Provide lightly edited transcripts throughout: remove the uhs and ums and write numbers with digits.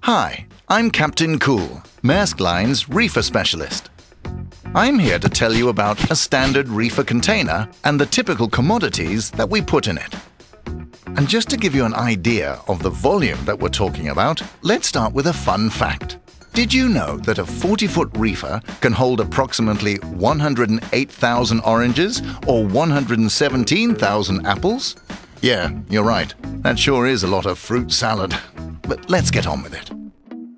Hi, I'm Captain Cool, Maersk Line's reefer specialist. I'm here to tell you about a standard reefer container and the typical commodities that we put in it. And just to give you an idea of the volume that we're talking about, let's start with a fun fact. Did you know that a 40-foot reefer can hold approximately 108,000 oranges or 117,000 apples? Yeah, you're right. That sure is a lot of fruit salad. But let's get on with it.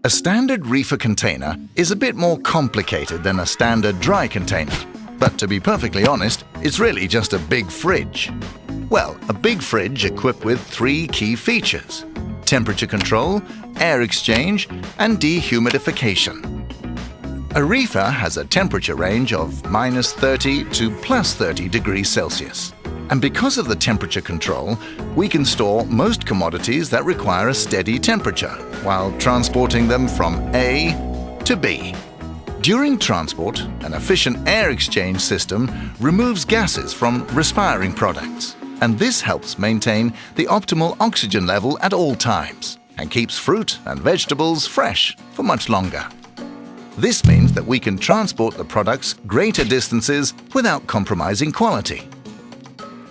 A standard reefer container is a bit more complicated than a standard dry container. But to be perfectly honest, it's really just a big fridge. Well, a big fridge equipped with 3 key features: temperature control, air exchange, and dehumidification. A reefer has a temperature range of -30 to +30 degrees Celsius. And because of the temperature control, we can store most commodities that require a steady temperature while transporting them from A to B. During transport, an efficient air exchange system removes gases from respiring products, and this helps maintain the optimal oxygen level at all times and keeps fruit and vegetables fresh for much longer. This means that we can transport the products greater distances without compromising quality.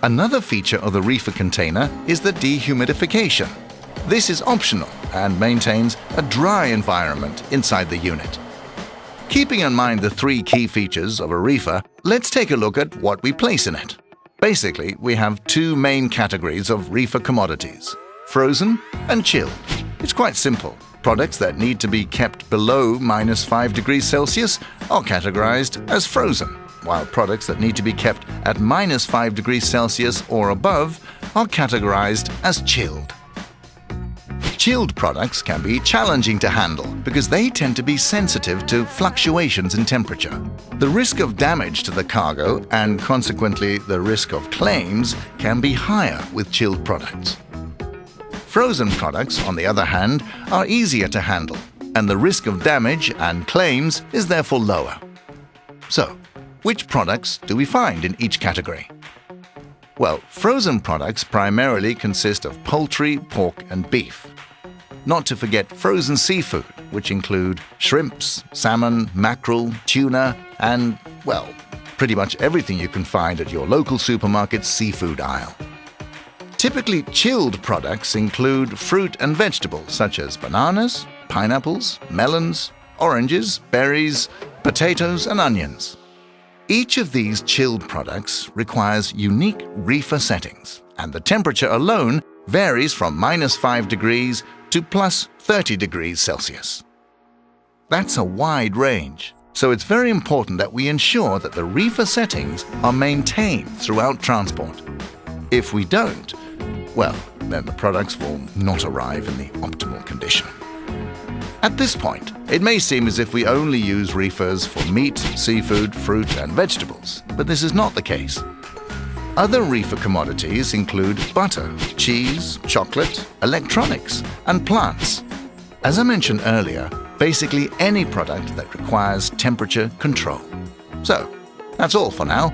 Another feature of the reefer container is the dehumidification. This is optional and maintains a dry environment inside the unit. Keeping in mind the 3 key features of a reefer, let's take a look at what we place in it. Basically, we have 2 main categories of reefer commodities: frozen and chilled. It's quite simple. Products that need to be kept below -5 degrees Celsius are categorized as frozen, while products that need to be kept at -5 degrees Celsius or above are categorized as chilled. Chilled products can be challenging to handle because they tend to be sensitive to fluctuations in temperature. The risk of damage to the cargo and consequently the risk of claims can be higher with chilled products. Frozen products, on the other hand, are easier to handle, and the risk of damage and claims is therefore lower. So, which products do we find in each category? Well, frozen products primarily consist of poultry, pork, and beef. Not to forget frozen seafood, which include shrimps, salmon, mackerel, tuna, and, well, pretty much everything you can find at your local supermarket's seafood aisle. Typically, chilled products include fruit and vegetables such as bananas, pineapples, melons, oranges, berries, potatoes, and onions. Each of these chilled products requires unique reefer settings, and the temperature alone varies from -5 degrees to +30 degrees Celsius. That's a wide range, so it's very important that we ensure that the reefer settings are maintained throughout transport. If we don't, well, then the products will not arrive in the optimal condition. At this point, it may seem as if we only use reefers for meat, seafood, fruit, and vegetables, but this is not the case. Other reefer commodities include butter, cheese, chocolate, electronics, and plants. As I mentioned earlier, basically any product that requires temperature control. So, that's all for now.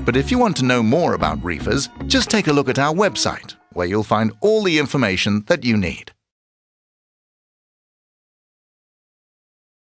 But if you want to know more about reefers, just take a look at our website, where you'll find all the information that you need.